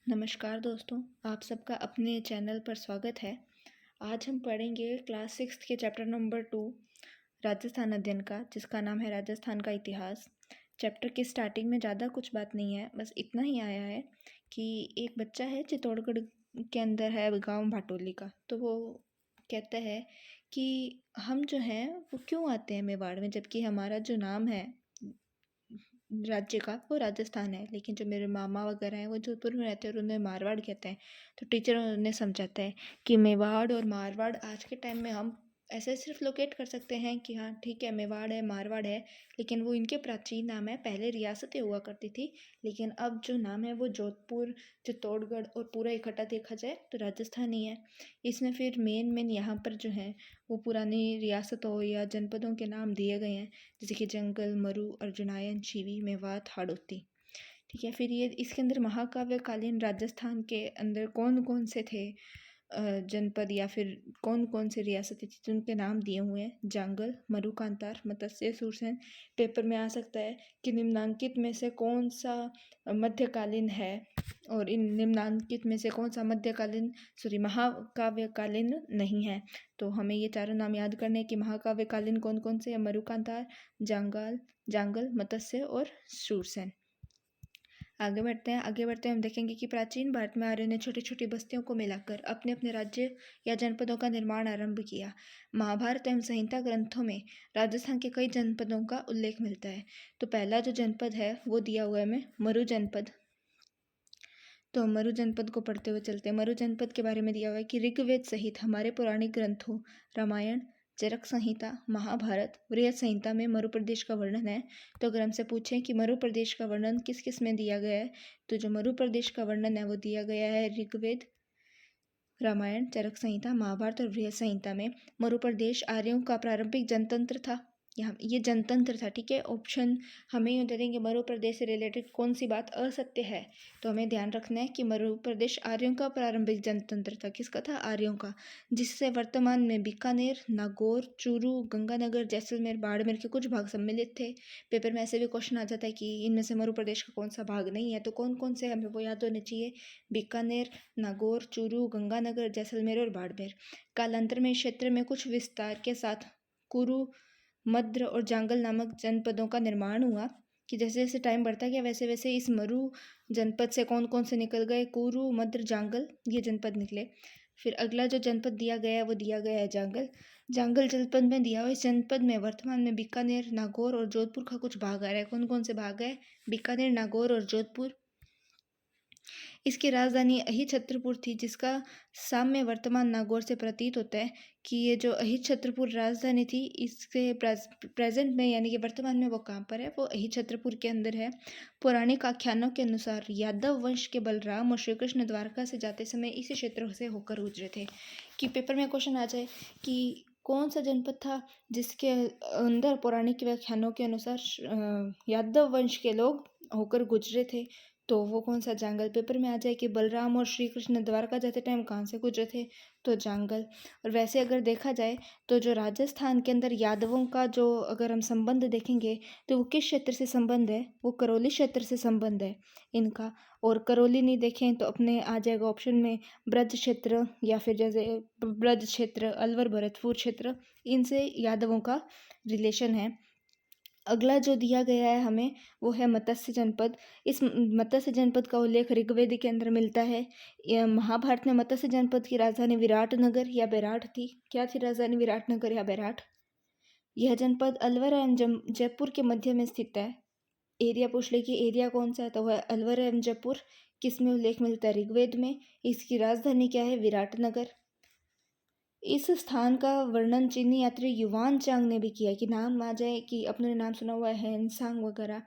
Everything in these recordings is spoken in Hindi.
नमस्कार दोस्तों, आप सबका अपने चैनल पर स्वागत है। आज हम पढ़ेंगे क्लास 6 के चैप्टर नंबर 2 राजस्थान अध्ययन का, जिसका नाम है राजस्थान का इतिहास। चैप्टर की स्टार्टिंग में ज़्यादा कुछ बात नहीं है, बस इतना ही आया है कि एक बच्चा है चित्तौड़गढ़ के अंदर है गांव भाटोली का। तो वो कहता है कि हम जो हैं वो क्यों आते हैं मेवाड़ में, जबकि हमारा जो नाम है राज्य का वो राजस्थान है, लेकिन जो मेरे मामा वगैरह हैं वो जोधपुर में रहते हैं और उन्हें मारवाड़ कहते हैं। तो टीचर उन्हें समझाता है कि मेवाड़ और मारवाड़ आज के टाइम में हम ऐसे सिर्फ लोकेट कर सकते हैं कि हाँ ठीक है, मेवाड़ है, मारवाड़ है, लेकिन वो इनके प्राचीन नाम है। पहले रियासतें हुआ करती थी, लेकिन अब जो नाम है वो जोधपुर, चित्तौड़गढ़ और पूरा इकट्ठा देखा जाए तो राजस्थान ही है। इसमें फिर मेन यहाँ पर जो है वो पुरानी रियासतों या जनपदों के नाम दिए गए हैं, जैसे कि जंगल, मरु, अर्जुनायन, चीवी, मेवात, हाड़ौती। ठीक है, फिर ये इसके अंदर महाकाव्यकालीन राजस्थान के अंदर कौन कौन से थे जनपद या फिर कौन कौन से रियासतें थी, जिनके नाम दिए हुए हैं। जांगल, मरु, कांतार, मत्स्य, सुरसेन। पेपर में आ सकता है कि निम्नांकित में से कौन सा मध्यकालीन है और इन निम्नांकित में से कौन सा महाकाव्यकालीन नहीं है। तो हमें ये चारों नाम याद करने हैं कि महाकाव्यकालीन कौन कौन से हैं। मरु, कांतार, जांगल, मत्स्य और शूरसेन। आगे बढ़ते हैं हम देखेंगे कि प्राचीन भारत में आर्यों ने छोटी छोटी बस्तियों को मिलाकर अपने अपने राज्य या जनपदों का निर्माण आरंभ किया। महाभारत एवं संहिता ग्रंथों में राजस्थान के कई जनपदों का उल्लेख मिलता है। तो पहला जो जनपद है वो दिया हुआ है हमें मरु जनपद। तो मरु जनपद को पढ़ते हुए चलते हैं। मरु जनपद के बारे में दिया हुआ है कि ऋग्वेद सहित हमारे पौराणिक ग्रंथों रामायण, चरक संहिता, महाभारत, बृहद संहिता में मरु प्रदेश का वर्णन है। तो अगर हमसे पूछें कि मरु प्रदेश का वर्णन किस किस में दिया गया है, तो जो मरु प्रदेश का वर्णन है वो दिया गया है ऋग्वेद, रामायण, चरक संहिता, महाभारत और बृहद संहिता में। मरु प्रदेश आर्यों का प्रारंभिक जनतंत्र था। यहाँ ये जनतंत्र था, ठीक है। ऑप्शन हमें यूँ दे देंगे मरु प्रदेश से रिलेटेड कौन सी बात असत्य है, तो हमें ध्यान रखना है कि मरु प्रदेश आर्यों का प्रारंभिक जनतंत्र था। किसका था? आर्यों का, जिससे वर्तमान में बीकानेर, नागौर, चूरू, गंगानगर, जैसलमेर, बाड़मेर के कुछ भाग सम्मिलित थे। पेपर में ऐसे भी क्वेश्चन आ जाता है कि इनमें से मरु प्रदेश का कौन सा भाग नहीं है, तो कौन कौन से हमें वो याद होने चाहिए। बीकानेर, नागौर, चूरू, गंगानगर, जैसलमेर और बाड़मेर। कालांतर में क्षेत्र में कुछ विस्तार के साथ कुरु, मद्र और जांगल नामक जनपदों का निर्माण हुआ। कि जैसे जैसे टाइम बढ़ता गया वैसे वैसे इस मरु जनपद से कौन कौन से निकल गए, कुरु, मद्र, जांगल, ये जनपद निकले। फिर अगला जो जनपद दिया गया है वो दिया गया है जांगल। जांगल जनपद में दिया हुआ इस जनपद में वर्तमान में बीकानेर, नागौर और जोधपुर का कुछ भाग आ रहा है। कौन कौन से भाग है? बीकानेर, नागौर और जोधपुर। इसकी राजधानी अहिछत्रपुर थी, जिसका साम्य वर्तमान नागौर से प्रतीत होता है कि ये जो अहिछत्रपुर राजधानी थी, इसके प्रेजेंट में यानी कि वर्तमान में वो कहाँ पर है? वो अहिछत्रपुर के अंदर है। पौराणिक आख्यानों के अनुसार यादव वंश के बलराम और श्री कृष्ण द्वारका से जाते समय इसी क्षेत्र से होकर गुजरे थे। कि पेपर में क्वेश्चन आ जाए कि कौन सा जनपद था जिसके अंदर पौराणिक व्याख्यानों के अनुसार यादव वंश के लोग होकर गुजरे थे, तो वो कौन सा? जांगल। पेपर में आ जाए कि बलराम और श्री कृष्ण द्वारका जाते टाइम कहाँ से गुजरे थे, तो जांगल। और वैसे अगर देखा जाए तो जो राजस्थान के अंदर यादवों का जो अगर हम संबंध देखेंगे तो वो किस क्षेत्र से संबंध है? वो करौली क्षेत्र से संबंध है इनका। और करौली नहीं देखें तो अपने आ जाएगा ऑप्शन में ब्रज क्षेत्र, या फिर जैसे ब्रज क्षेत्र, अलवर, भरतपुर क्षेत्र, इनसे यादवों का रिलेशन है। अगला जो दिया गया है हमें वो है मत्स्य जनपद। इस मत्स्य जनपद का उल्लेख ऋग्वेद के अंदर मिलता है। महाभारत में मत्स्य जनपद की राजधानी विराटनगर या बैराठ थी। क्या थी राजधानी? विराटनगर या बैराठ। यह जनपद अलवर एवं जयपुर के मध्य में स्थित है। एरिया पूछ ले कि एरिया कौन सा है, तो वह अलवर एवं जयपुर। किस में उल्लेख मिलता है? ऋग्वेद में। इसकी राजधानी क्या है? विराटनगर। इस स्थान का वर्णन चीनी यात्री युवान चांग ने भी किया। कि नाम आ जाए कि अपने नाम सुना हुआ है हेनसांग वगैरह,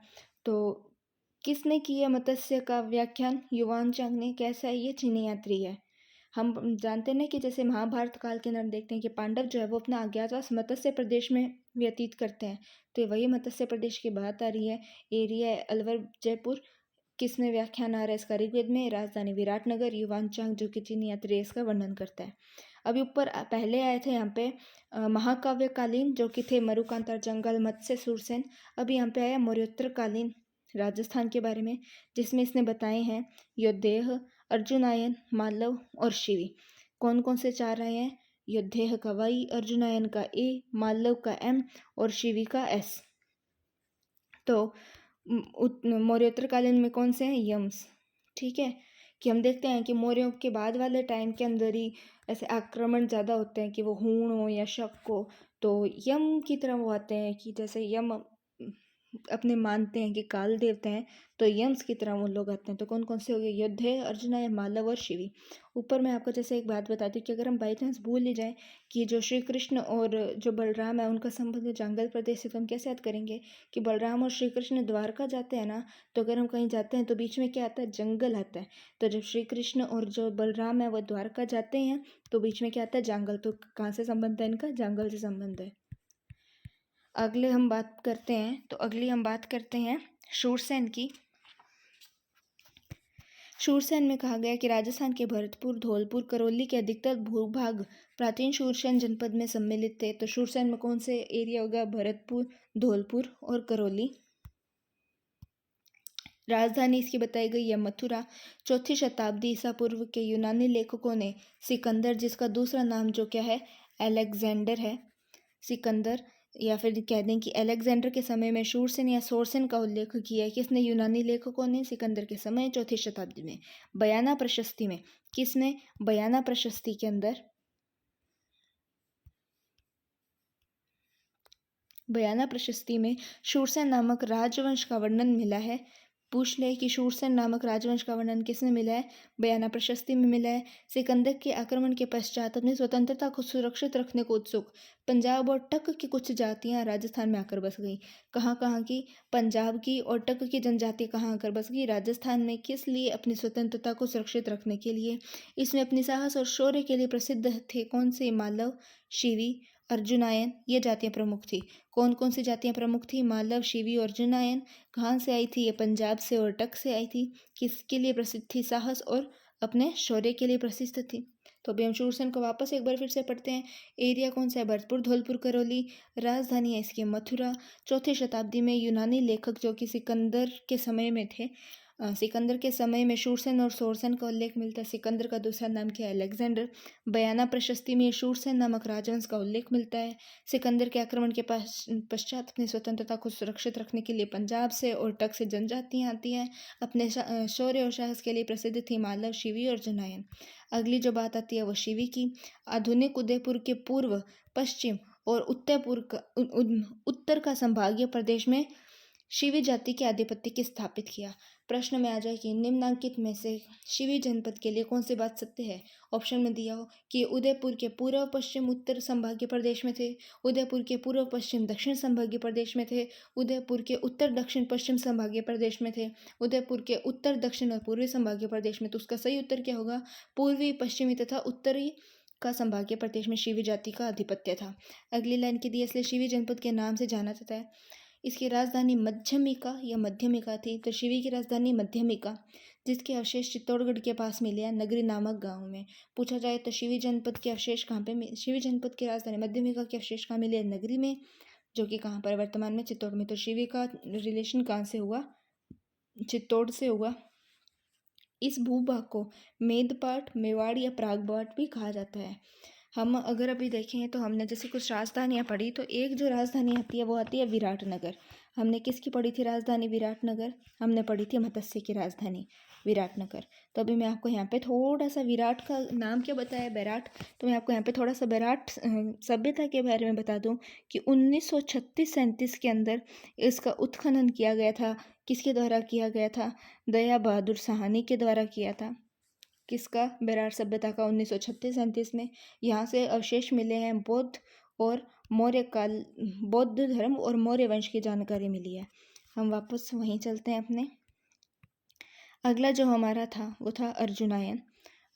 तो किसने किया मत्स्य का व्याख्यान? युवान चांग ने। कैसा है? ये चीनी यात्री है। हम जानते हैं कि जैसे महाभारत काल के अंदर देखते हैं कि पांडव जो है वो अपना अज्ञातवास मत्स्य प्रदेश में व्यतीत करते हैं, तो वही मत्स्य प्रदेश की बात आ रही है। एरिया है अलवर, जयपुर। किस में व्याख्यान आ रहा है इसका? ऋग्वेद में। राजधानी विराटनगर। युवान चांग जो कि चीनी यात्री है इसका वर्णन करता है। अभी ऊपर पहले आए थे यहाँ पे महाकाव्यकालीन जो कि थे मरु, कांतार, जंगल, मत्स्य, सुरसेन। अभी यहाँ पे आया मौर्योत्तरकालीन राजस्थान के बारे में, जिसमें इसने बताए हैं योद्धेय, अर्जुनायन, मालव और शिवी। कौन कौन से 4 रहे हैं? युद्धेह का वाई, अर्जुनायन का ए, मालव का एम और शिवी का एस। तो मौर्योत्तरकालीन में कौन से हैं? यम्स। ठीक है, कि हम देखते हैं कि मौर्यों के बाद वाले टाइम के अंदर ही ऐसे आक्रमण ज़्यादा होते हैं कि वो हूण हो या शक हो, तो यम की तरह वो आते हैं कि जैसे यम अपने मानते हैं कि काल देवता हैं, तो यम्स की तरह वो लोग आते हैं। तो कौन कौन से हो गए? युद्धेह, अर्जुनाय, मालव और शिवी। ऊपर मैं आपको जैसे एक बात बताती हूँ कि अगर हम बाई चांस भूल ही जाएँ कि जो श्री कृष्ण और जो बलराम है उनका संबंध जंगल प्रदेश से, तो हम कैसे याद करेंगे कि बलराम और श्री कृष्ण द्वारका जाते हैं ना, तो अगर हम कहीं जाते हैं तो बीच में क्या आता है? जंगल आता है। तो जब श्री कृष्ण और जो बलराम है वो द्वारका जाते हैं तो बीच में क्या आता है? जंगल। तो कहाँ से संबंध है इनका? जंगल से संबंध है। अगले हम बात करते हैं, तो अगली हम बात करते हैं शूरसेन की। शूरसेन में कहा गया कि राजस्थान के भरतपुर, धौलपुर, करौली के अधिकतर भूभाग प्राचीन शूरसेन जनपद में सम्मिलित थे। तो शूरसेन में कौन से एरिया होगा? भरतपुर, धौलपुर और करौली। राजधानी इसकी बताई गई है मथुरा। 4वीं शताब्दी ईसा पूर्व के यूनानी लेखकों ने सिकंदर, जिसका दूसरा नाम जो क्या है? अलेक्जेंडर है, सिकंदर, या फिर कह दें कि अलेक्जेंडर के समय में शूरसेन या सोरसेन का उल्लेख किया है। किसने? यूनानी लेखकों ने, सिकंदर के समय 4वीं शताब्दी में। बयाना प्रशस्ति में, किसने? बयाना प्रशस्ति के अंदर, बयाना प्रशस्ति में शूरसेन नामक राजवंश का वर्णन मिला है। पूछ ले कि शूरसेन नामक राजवंश का वर्णन किसने मिला है? बयाना प्रशस्ति में मिला है। सिकंदर के आक्रमण के पश्चात अपनी स्वतंत्रता को सुरक्षित रखने को उत्सुक पंजाब और टक की कुछ जातियां राजस्थान में आकर बस गई। कहाँ कहाँ की? पंजाब की और टक की जनजाति कहाँ आकर बस गई? राजस्थान में। किस लिए? अपनी स्वतंत्रता को सुरक्षित रखने के लिए। इसमें अपनी साहस और शौर्य के लिए प्रसिद्ध थे कौन से? मालव, शिवी, अर्जुनायन, ये जातियां प्रमुख थी। कौन कौन सी जातियां प्रमुख थी? मालव, शिवी और अर्जुनायन। कहाँ से आई थी? ये पंजाब से और टक से आई थी। किसके लिए प्रसिद्ध थी? साहस और अपने शौर्य के लिए प्रसिद्ध थी। तो अभी हम शूरसेन को वापस एक बार फिर से पढ़ते हैं। एरिया कौन सा है? भरतपुर, धौलपुर, करौली। राजधानी है इसकी मथुरा। 4वीं शताब्दी में यूनानी लेखक जो कि सिकंदर के समय में थे, सिकंदर के समय में शूरसेन और सोरसेन का उल्लेख मिलता है। सिकंदर का दूसरा नाम क्या है? अलेक्जेंडर। बयाना प्रशस्ति में शूरसेन नामक राजवंश का उल्लेख मिलता है। सिकंदर के आक्रमण के पश्चात अपनी स्वतंत्रता को सुरक्षित रखने के लिए पंजाब से और टक से जनजातियां आती हैं। अपने शौर्य और साहस के लिए प्रसिद्ध थी मालव, शिवी और जुनायन। अगली जो बात आती है वो शिवी की। आधुनिक उदयपुर के पूर्व, पश्चिम और उत्तर का संभागीय प्रदेश में शिवी जाति के आधिपत्य की स्थापित किया। प्रश्न में आ जाए कि निम्नलिखित में से शिवी जनपद के लिए कौन सी बात सत्य है? ऑप्शन में दिया हो कि उदयपुर के पूर्व पश्चिम उत्तर संभागीय प्रदेश में थे, उदयपुर के पूर्व पश्चिम दक्षिण संभागीय प्रदेश में थे, उदयपुर के उत्तर दक्षिण पश्चिम संभागीय प्रदेश में थे, उदयपुर के उत्तर दक्षिण और पूर्वी संभागीय प्रदेश में। तो उसका सही उत्तर क्या होगा? पूर्वी, पश्चिमी तथा उत्तरी का संभागीय प्रदेश में शिवी जाति का आधिपत्य था। अगली लाइन की दी, इसलिए शिवी जनपद के नाम से जाना जाता है। इसकी राजधानी मध्यमिका या मध्यमिका थी। तो शिवी की राजधानी मध्यमिका, जिसके अवशेष चित्तौड़गढ़ के पास मिले हैं, नगरी नामक गांव में। पूछा जाए तो शिवी जनपद के अवशेष कहाँ पे शिवी जनपद की राजधानी मध्यमिका के अवशेष कहाँ मिले हैं? नगरी में, जो कि कहाँ पर? वर्तमान में चित्तौड़ में। तो शिवी का रिलेशन कहाँ से हुआ? चित्तौड़ से हुआ। इस भूभाग को मेदपाट, मेवाड़ या प्रागबाट भी कहा जाता है। हम अगर अभी देखें तो हमने जैसे कुछ राजधानियाँ पढ़ी, तो एक जो राजधानी आती है वो आती है विराटनगर। हमने किसकी पढ़ी थी राजधानी? विराटनगर। हमने पढ़ी थी मत्स्य की राजधानी विराटनगर। तो अभी मैं आपको यहाँ पे थोड़ा सा, विराट का नाम क्या बताया? बैराट। तो मैं आपको यहाँ पे थोड़ा सा बैराट सभ्यता के बारे में बता दूँ कि 1936-37 के अंदर इसका उत्खनन किया गया था। किसके द्वारा किया गया था? दया बहादुर साहनी के द्वारा किया था। किसका? बैराट सभ्यता का 1936-37 में। यहाँ से अवशेष मिले हैं बौद्ध और मौर्य काल, बौद्ध धर्म और मौर्य वंश की जानकारी मिली है। हम वापस वहीं चलते हैं अपने। अगला जो हमारा था वो था अर्जुनायन।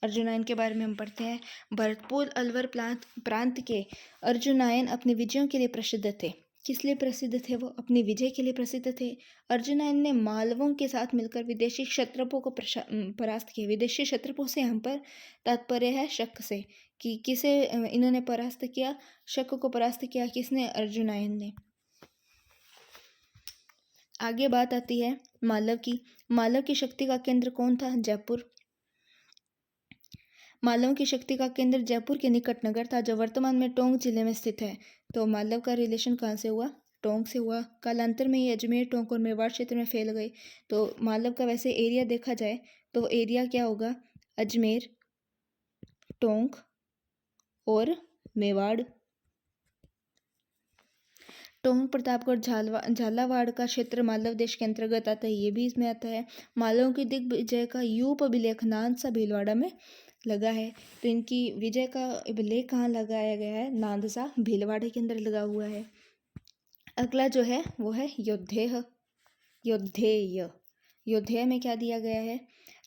अर्जुनायन के बारे में हम पढ़ते हैं। भरतपुर अलवर प्रांत के अर्जुनायन अपने विजयों के लिए प्रसिद्ध थे। किस लिए प्रसिद्ध थे वो? अपनी विजय के लिए प्रसिद्ध थे। अर्जुनायन ने मालवों के साथ मिलकर विदेशी क्षत्रपों को परास्त किया। विदेशी क्षत्रपों से यहाँ पर तात्पर्य है शक से, कि किसे इन्होंने परास्त किया? शक को परास्त किया। किसने? अर्जुनायन ने। आगे बात आती है मालव की। मालव की शक्ति का केंद्र कौन था? जयपुर। मालवों की शक्ति का केंद्र जयपुर के निकट नगर था जो वर्तमान में टोंक जिले में स्थित है। तो मालव का रिलेशन कहाँ से हुआ? टोंक से हुआ। कालांतर में ये अजमेर, टोंक और मेवाड़ क्षेत्र में फैल गए। तो मालव का वैसे एरिया देखा जाए तो एरिया क्या होगा? अजमेर, टोंक और मेवाड़। टोंक, प्रतापगढ़, झालावाड़ का क्षेत्र मालव देश के अंतर्गत आता है, ये भी इसमें आता है। मालवों की दिग्विजय का यूप अभिलेख नांदसा भीलवाड़ा में लगा है। तो इनकी विजय का अभिलेख कहाँ लगाया गया है? नांदसा भीलवाड़ा के अंदर लगा हुआ है। अगला जो है वो है योद्धेय। योद्धेय योद्धेय में क्या दिया गया है?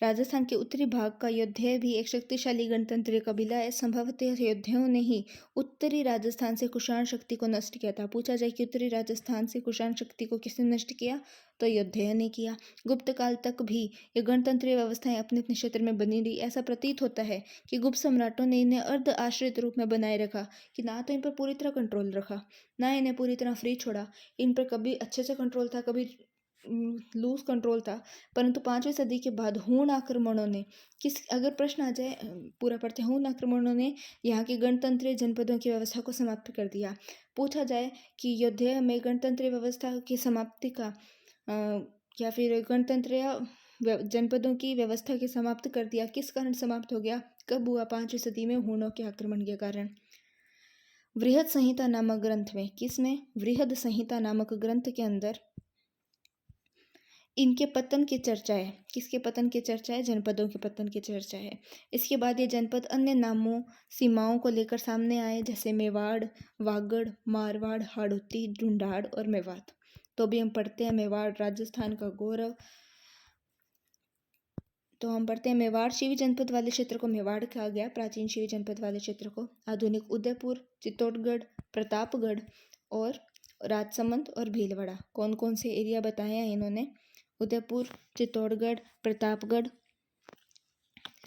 राजस्थान के उत्तरी भाग का योद्धेय भी एक शक्तिशाली गणतंत्री कबीला है। संभवतः योद्धेयों ने ही उत्तरी राजस्थान से कुषाण शक्ति को नष्ट किया था। पूछा जाए कि उत्तरी राजस्थान से कुषाण शक्ति को किसने नष्ट किया? तो योद्धेय ने किया। गुप्त काल तक भी ये गणतंत्रीय व्यवस्थाएं अपने अपने क्षेत्र में बनी रही। ऐसा प्रतीत होता है कि गुप्त सम्राटों ने इन्हें अर्ध आश्रित रूप में बनाए रखा, कि ना तो इन पर पूरी तरह कंट्रोल रखा, ना इन्हें पूरी तरह फ्री छोड़ा। इन पर कभी अच्छे से कंट्रोल था, कभी लूज कंट्रोल था। परंतु 5वीं सदी के बाद हूण आक्रमणों ने अगर प्रश्न आ जाए, पूरा पढ़ते, हूण आक्रमणों ने यहाँ की गणतंत्रीय जनपदों की व्यवस्था को समाप्त कर दिया। पूछा जाए कि योद्धेय में गणतंत्रीय व्यवस्था की समाप्ति का या फिर गणतंत्रीय जनपदों की व्यवस्था की समाप्त कर दिया, किस कारण समाप्त हो गया, कब हुआ? 5वीं सदी में हूणों के आक्रमण के कारण। वृहद संहिता नामक ग्रंथ में, किसमें? वृहद संहिता नामक ग्रंथ के अंदर इनके पतन की चर्चा है। किसके पतन की चर्चा है? जनपदों के पतन की चर्चा है। इसके बाद ये जनपद अन्य नामों, सीमाओं को लेकर सामने आए, जैसे मेवाड़, वागड़, मारवाड़, हाड़ौती, ढूंढाड़ और मेवात। तो भी हम पढ़ते हैं मेवाड़ राजस्थान का गौरव। तो हम पढ़ते हैं मेवाड़ शिवी जनपद वाले क्षेत्र को मेवाड़ कहा गया, प्राचीन शिवी जनपद वाले क्षेत्र को। आधुनिक उदयपुर, चित्तौड़गढ़, प्रतापगढ़ और राजसमंद और भीलवाड़ा, कौन कौन से एरिया बताए हैं इन्होंने? उदयपुर, चित्तौड़गढ़, प्रतापगढ़,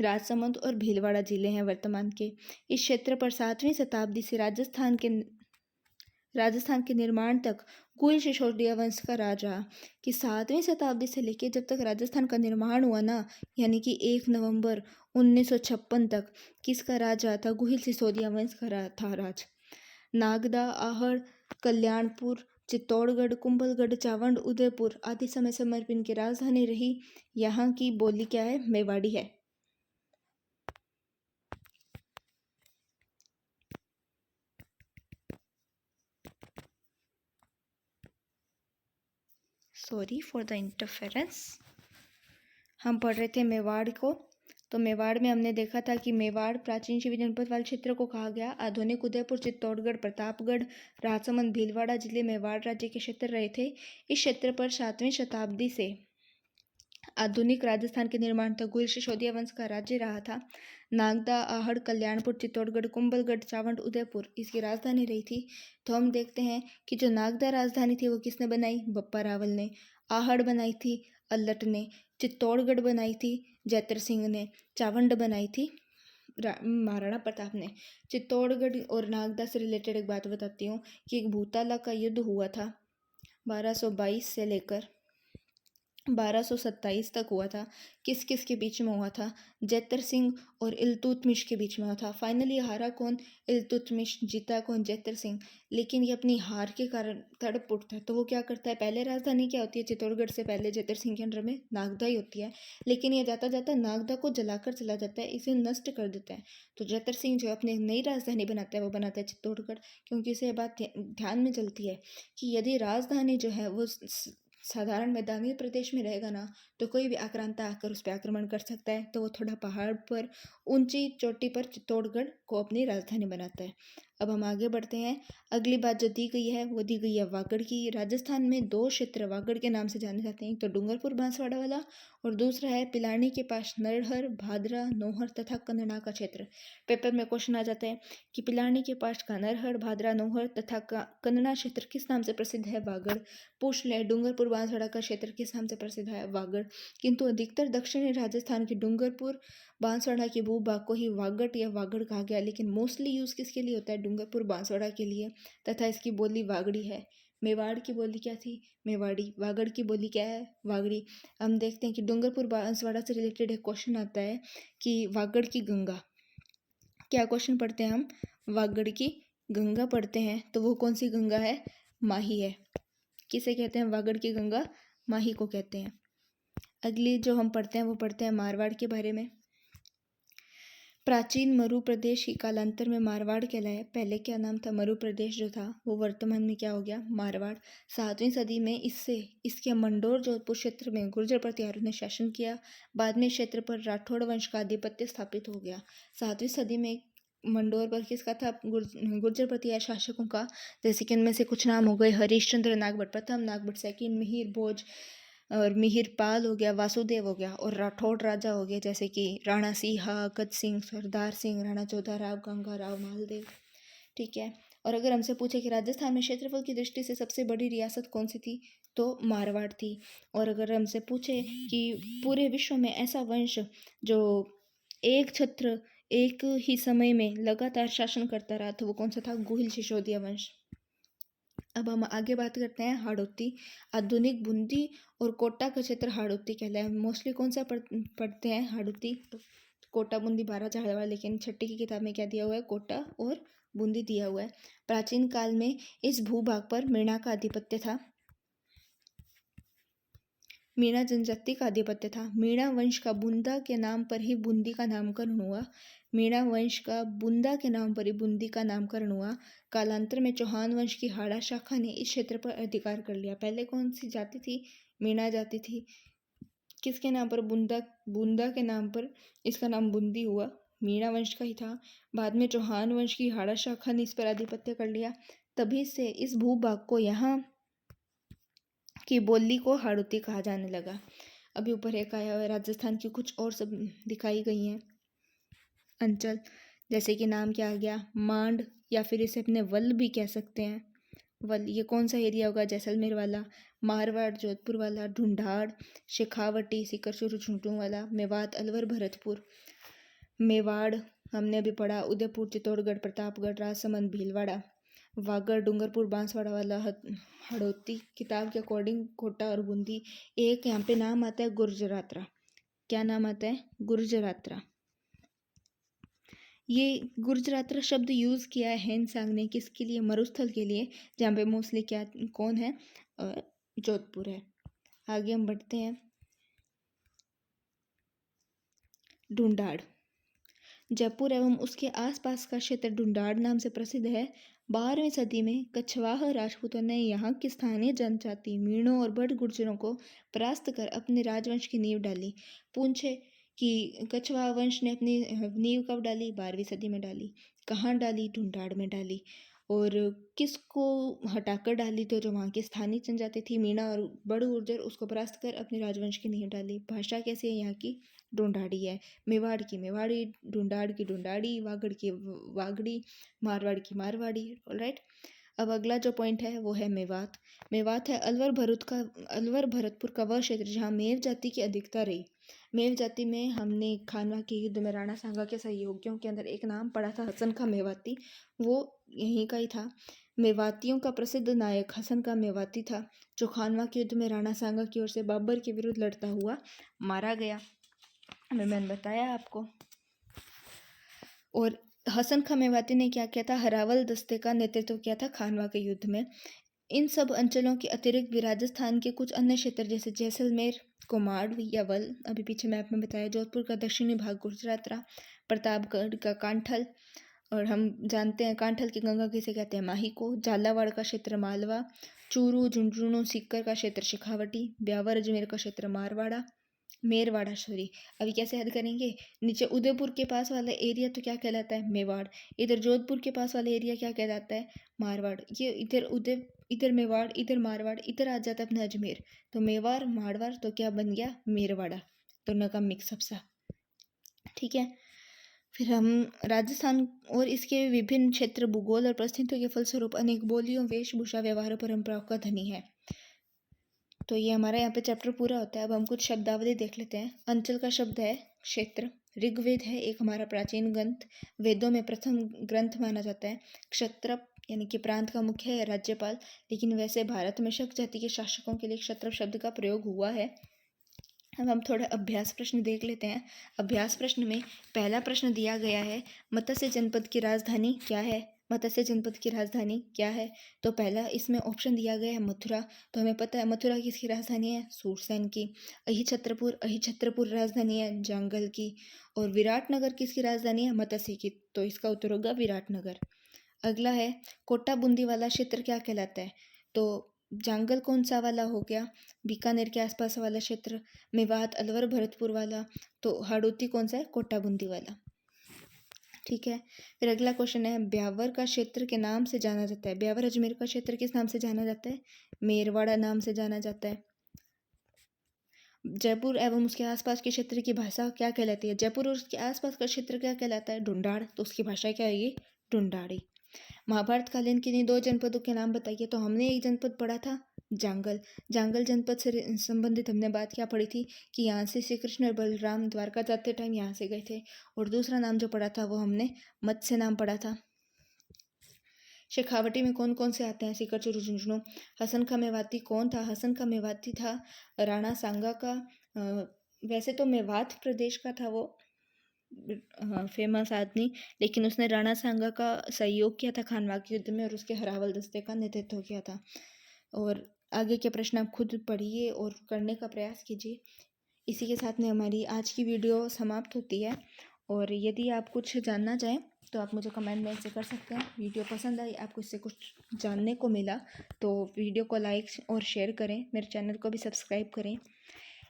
राजसमंद और भीलवाड़ा जिले हैं वर्तमान के। इस क्षेत्र पर 7वीं शताब्दी से राजस्थान के निर्माण तक गुहिल सिसोदिया वंश का राज रहा। कि 7वीं शताब्दी से लेकर जब तक राजस्थान का निर्माण हुआ ना, यानी कि 1 नवंबर 1956 तक किसका राज रहा था? गुहिल सिसोदिया वंश का था राज। नागदा, आहड़, कल्याणपुर, चित्तौड़गढ़, कुंभलगढ़, चावंड, उदयपुर आदि समय समय पर इनकी राजधानी रही। यहाँ की बोली क्या है? मेवाड़ी है। Sorry for the interference. हम पढ़ रहे थे मेवाड़ को। तो मेवाड़ में हमने देखा था कि मेवाड़ प्राचीन शिवी जनपद वाले क्षेत्र को कहा गया। आधुनिक उदयपुर, चित्तौड़गढ़, प्रतापगढ़, राजसमंद, भीलवाड़ा जिले मेवाड़ राज्य के क्षेत्र रहे थे। इस क्षेत्र पर 7वीं शताब्दी से आधुनिक राजस्थान के निर्माण तक गुहिल सिसोदिया वंश का राज्य रहा था। नागदा, आहड़, कल्याणपुर, चित्तौड़गढ़, कुंभलगढ़, चावंड, उदयपुर इसकी राजधानी रही थी। तो हम देखते हैं कि जो नागदा राजधानी थी वो किसने बनाई? बप्पा रावल ने। आहड़ बनाई थी अल्लट ने। चित्तौड़गढ़ बनाई थी जैतर सिंह ने। चावंड बनाई थी महाराणा प्रताप ने। चित्तौड़गढ़ और नागदा से रिलेटेड एक बात बताती हूँ कि एक भूताला का युद्ध हुआ था 1222 से लेकर 1227 तक हुआ था। किस किस के बीच में हुआ था? जैतर सिंह और इल्तुतमिश के बीच में हुआ था। फाइनली हारा कौन? इल्तुतमिश। जीता कौन? जैतर सिंह। लेकिन ये अपनी हार के कारण तड़प उठता है। तो वो क्या करता है? पहले राजधानी क्या होती है? चित्तौड़गढ़ से पहले जैतर सिंह के अंडर में नागदा ही होती है। लेकिन ये जाता जाता नागदा को जलाकर चला जाता है, इसे नष्ट कर देता है। तो जैतर सिंह जो अपनी नई राजधानी बनाता है वो बनाता है चित्तौड़गढ़, क्योंकि इसे बात ध्यान में चलती है कि यदि राजधानी जो है वो साधारण मैदानी प्रदेश में रहेगा ना, तो कोई भी आक्रांता आकर उस पर आक्रमण कर सकता है। तो वो थोड़ा पहाड़ पर ऊंची चोटी पर चित्तौड़गढ़ को अपनी राजधानी बनाता है। अब हम आगे बढ़ते हैं। अगली बात जो दी गई है वो दी गई है वागड़ की। राजस्थान में 2 क्षेत्र वागड़ के नाम से जाने जाते हैं, तो डूंगरपुर बांसवाड़ा वाला और दूसरा है पिलानी के पास नरहर, भादरा, नौहर तथा कन्नड़ा का क्षेत्र। पेपर में क्वेश्चन आ जाता है कि पिलानी के पास का नरहर, भादरा, नौहर तथा कन्नड़ा क्षेत्र किस नाम से प्रसिद्ध है? वागड़। पूछ ले डूंगरपुर बांसवाड़ा का क्षेत्र किस नाम से प्रसिद्ध है? वागड़। किंतु अधिकतर दक्षिणी राजस्थान के डूंगरपुर बांसवाड़ा के भूभाग को ही वागड़ या वागड़ कहा गया, लेकिन मोस्टली यूज किसके लिए होता है? डूंगरपुर बांसवाड़ा के लिए, तथा इसकी बोली वागड़ी है। मेवाड़ की बोली क्या थी? मेवाड़ी। वागड़ की बोली क्या है? वागड़ी। हम देखते हैं कि डूंगरपुर बांसवाड़ा से रिलेटेड एक क्वेश्चन आता है कि वागड़ की गंगा क्या क्वेश्चन पढ़ते हैं हम? वागड़ की गंगा पढ़ते हैं, तो वो कौन सी गंगा है? माही है। किसे कहते हैं वागड़ की गंगा? माही को कहते हैं। अगली जो हम पढ़ते हैं वो पढ़ते हैं मारवाड़ के बारे में। प्राचीन मरु प्रदेश ही कालांतर में मारवाड़ कहलाया। पहले क्या नाम था? मरु प्रदेश जो था वो वर्तमान में क्या हो गया? मारवाड़। 7वीं सदी में इसके मंडोर जोधपुर क्षेत्र में गुर्जर प्रतिहारों ने शासन किया। बाद में क्षेत्र पर राठौड़ वंश का आधिपत्य स्थापित हो गया। 7वीं सदी में मंडोर पर किसका था? गुर्जर प्रतिहार शासकों का। जैसे कि इनमें से कुछ नाम हो गए हरिश्चंद्र नागभट्ट प्रथम, नागभट्ट सेकंड, मिहिर भोज और मिहिर पाल हो गया, वासुदेव हो गया, और राठौड़ राजा हो गए जैसे कि राणा सिंहा, कच सिंह, सरदार सिंह, राणा चौधाराव, गंगाराव, मालदेव। ठीक है। और अगर हमसे पूछे कि राजस्थान में क्षेत्रफल की दृष्टि से सबसे बड़ी रियासत कौन सी थी, तो मारवाड़ थी। और अगर हमसे पूछे कि पूरे विश्व में ऐसा वंश जो एक छत्र एक ही समय में लगातार शासन करता रहा, तो वो कौन सा था? गुहिल सिसोदिया वंश। अब हम आगे बात करते हैं हाड़ौती। आधुनिक बूंदी और कोटा का क्षेत्र हाड़ौती कहलाया। मोस्टली कौन सा पढ़ते हैं? हाड़ौती। तो कोटा बूंदी 12 झाड़वा, लेकिन छठी की किताब में क्या दिया हुआ है? कोटा और बूंदी दिया हुआ है। प्राचीन काल में इस भूभाग पर मीणा का आधिपत्य था। मीणा जनजाति का आधिपत्य था। मीणा वंश का बुंदा के नाम पर ही बूंदी का नामकरण हुआ। मीणा वंश का बुंदा के नाम पर ही बूंदी का नामकरण हुआ। कालांतर में चौहान वंश की हाड़ा शाखा ने इस क्षेत्र पर अधिकार कर लिया। पहले कौन सी जाति थी? मीणा जाति थी। किसके नाम पर? बुंदा के नाम पर इसका नाम बूंदी हुआ। मीणा वंश का ही था। बाद में चौहान वंश की हाड़ा शाखा ने इस पर आधिपत्य कर लिया। तभी से इस भूभाग को यहाँ की बोली को हाड़ौती कहा जाने लगा। अभी ऊपर एक आया हुआ है राजस्थान की कुछ और सब दिखाई गई हैं अंचल। जैसे कि नाम क्या आ गया? मांड, या फिर इसे अपने वल भी कह सकते हैं। वल ये कौन सा एरिया होगा? जैसलमेर वाला। मारवाड़ जोधपुर वाला। ढूंढाड़, शेखावटी, सिकरसुर झुंझुनू वाला। मेवात, अलवर, भरतपुर। मेवाड़ हमने अभी पढ़ा। उदयपुर, चित्तौड़गढ़, प्रतापगढ़, राजसमंद, भीलवाड़ा। वागड़, डूंगरपुर, बांसवाड़ा वाला। हाड़ौती किताब के अकॉर्डिंग कोटा और बूंदी। एक यहाँ पे नाम आता है गुर्जरात्रा। क्या नाम आता है? गुर्जरात्रा। ये गुर्जरात्रा शब्द यूज किया है हेनसांग ने किसके लिए? मरुस्थल के लिए, जहाँ पे मोस्टली क्या कौन है? जोधपुर है। आगे हम बढ़ते हैं। ढूंढाड़। जयपुर एवं उसके आसपास का क्षेत्र ढूंढाड़ नाम से प्रसिद्ध है। 12वीं सदी में कछवाह राजपूतों ने यहाँ की स्थानीय जनजाति मीणों और बड़ गुर्जरों को परास्त कर अपने राजवंश की नींव डाली। पूछे कि कछवाह वंश ने अपनी नींव कब डाली? 12वीं सदी में डाली। कहाँ डाली? ढूंढाड़ में डाली। और किसको हटाकर डाली? तो जो वहाँ की स्थानीय जनजाति थी मीणा और बड़ गुर्जर, उसको परास्त कर अपने राजवंश की नींव डाली। भाषा कैसी है यहाँ की? ढूंढाड़ी है। मेवाड़ की मेवाड़ी, ढूंढाड़ की ढूंढाड़ी, वागड़ की वागड़ी, मारवाड़ की मारवाड़ी। ऑलराइट। अब अगला जो पॉइंट है वो है मेवात। मेवात है अलवर भरतपुर का वह क्षेत्र जहाँ मेव जाति की अधिकता रही। मेव जाति में हमने खानवा के युद्ध में राणा सांगा के सहयोगियों के अंदर एक नाम पढ़ा था, हसन का मेवाती। वो यहीं का ही था। मेवातियों का प्रसिद्ध नायक हसन का मेवाती था, जो खानवा के युद्ध में राणा सांगा की ओर से बाबर के विरुद्ध लड़ता हुआ मारा गया। मैंने बताया आपको। और हसन खां मेवाती ने क्या किया था? हरावल दस्ते का नेतृत्व किया था खानवा के युद्ध में। इन सब अंचलों के अतिरिक्त भी राजस्थान के कुछ अन्य क्षेत्र जैसे जैसलमेर, कोमाड़ या वल, अभी पीछे मैप में बताया, जोधपुर का दक्षिणी भाग गुजरातरा, प्रतापगढ़ का कांठल, और हम जानते हैं कांठल की गंगा किसे कहते हैं? माही को। झालावाड़ का क्षेत्र मालवा, चूरू झुंझुनू सीकर का क्षेत्र शेखावटी, ब्यावर अजमेर का क्षेत्र मेरवाड़ा सॉरी। अभी कैसे याद करेंगे? नीचे उदयपुर के पास वाला एरिया तो क्या कहलाता है? मेवाड़। इधर जोधपुर के पास वाला एरिया क्या कहलाता है? मारवाड़। ये इधर मेवाड़, इधर मारवाड़, इधर आ जाता है अपना अजमेर। तो मेवाड़ मारवाड़ तो क्या बन गया? मेरवाड़ा। दोनों का मिक्सअप सा। ठीक है। फिर हम राजस्थान और इसके विभिन्न क्षेत्र भूगोल और परिस्थितियों के फलस्वरूप अनेक बोलियों, वेशभूषा, व्यवहार, परंपराओं का धनी है। तो ये हमारा यहाँ पे चैप्टर पूरा होता है। अब हम कुछ शब्दावली देख लेते हैं। अंचल का शब्द है क्षेत्र। ऋग्वेद है एक हमारा प्राचीन ग्रंथ, वेदों में प्रथम ग्रंथ माना जाता है। क्षत्रप यानी कि प्रांत का मुख्य है राज्यपाल, लेकिन वैसे भारत में शक जाति के शासकों के लिए क्षत्रप शब्द का प्रयोग हुआ है। अब हम थोड़ा अभ्यास प्रश्न देख लेते हैं। अभ्यास प्रश्न में पहला प्रश्न दिया गया है, मत्स्य जनपद की राजधानी क्या है? मत्स्य जनपद की राजधानी क्या है? तो पहला इसमें ऑप्शन दिया गया है मथुरा। तो हमें पता है मथुरा किसकी राजधानी है? सूरसेन की। अहिछत्रपुर राजधानी है जांगल की। और विराटनगर किसकी राजधानी है? मत्स्य की। तो इसका उत्तर होगा विराटनगर। अगला है, कोटा बूंदी वाला क्षेत्र क्या कहलाता है? तो जांगल कौन सा वाला हो गया? बीकानेर के आसपास वाला क्षेत्र। मेवात, अलवर, भरतपुर वाला। तो हाड़ौती कौन सा है? कोटा बूंदी वाला। ठीक है। फिर अगला क्वेश्चन है, ब्यावर का क्षेत्र के नाम से जाना जाता है। ब्यावर अजमेर का क्षेत्र किस नाम से जाना जाता है? मेरवाड़ा नाम से जाना जाता है। जयपुर एवं उसके आसपास के क्षेत्र की भाषा क्या कहलाती है? जयपुर और उसके आसपास का क्षेत्र क्या कहलाता है? ढूंढाड़। तो उसकी भाषा क्या है? ढूंढाड़ी। महाभारत कालीन किन्हीं दो जनपदों के नाम बताइए। तो हमने एक जनपद पढ़ा था जांगल। जांगल जनपद से संबंधित हमने बात क्या पढ़ी थी कि यहाँ से श्री कृष्ण और बलराम द्वारका जाते टाइम यहाँ से गए थे। और दूसरा नाम जो पढ़ा था वो हमने मत्स्य नाम पढ़ा था। शेखावटी में कौन कौन से आते हैं? सीकर, चुरु, झुंझुनू। हसन का मेवाती कौन था? हसन का मेवाती था राणा सांगा का। वैसे तो मेवात प्रदेश का था वो फेमस आदमी, लेकिन उसने राणा सांगा का सहयोग किया था खानवा के युद्ध में और उसके हरावल दस्ते का नेतृत्व किया था। और आगे के प्रश्न आप खुद पढ़िए और करने का प्रयास कीजिए। इसी के साथ में हमारी आज की वीडियो समाप्त होती है। और यदि आप कुछ जानना चाहें तो आप मुझे कमेंट में से कर सकते हैं। वीडियो पसंद आई, आपको इससे कुछ जानने को मिला तो वीडियो को लाइक और शेयर करें, मेरे चैनल को भी सब्सक्राइब करें।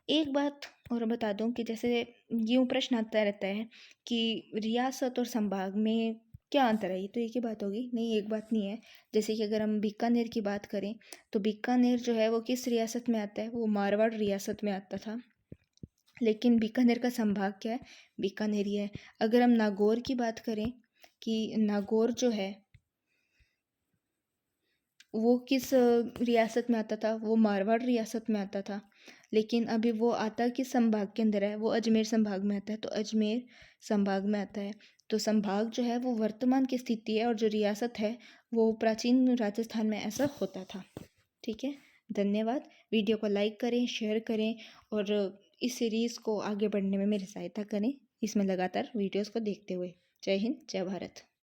एक बात और बता दूं कि जैसे यूँ प्रश्न आता रहता है कि रियासत और संभाग में क्या अंतर है? ये तो एक ही बात होगी। नहीं, एक बात नहीं है। जैसे कि अगर हम बीकानेर की बात करें तो बीकानेर जो है वो किस रियासत में आता है? वो मारवाड़ रियासत में आता था। लेकिन बीकानेर का संभाग क्या है? बीकानेर ही है। अगर हम नागौर की बात करें कि नागौर जो है वो किस रियासत में आता था? वो मारवाड़ रियासत में आता था। लेकिन अभी वो आता किस संभाग के अंदर है? वो अजमेर संभाग में आता है। तो अजमेर संभाग में आता है। तो संभाग जो है वो वर्तमान की स्थिति है और जो रियासत है वो प्राचीन राजस्थान में ऐसा होता था। ठीक है, धन्यवाद। वीडियो को लाइक करें, शेयर करें और इस सीरीज़ को आगे बढ़ने में मेरी सहायता करें, इसमें लगातार वीडियोज़ को देखते हुए। जय हिंद, जय भारत।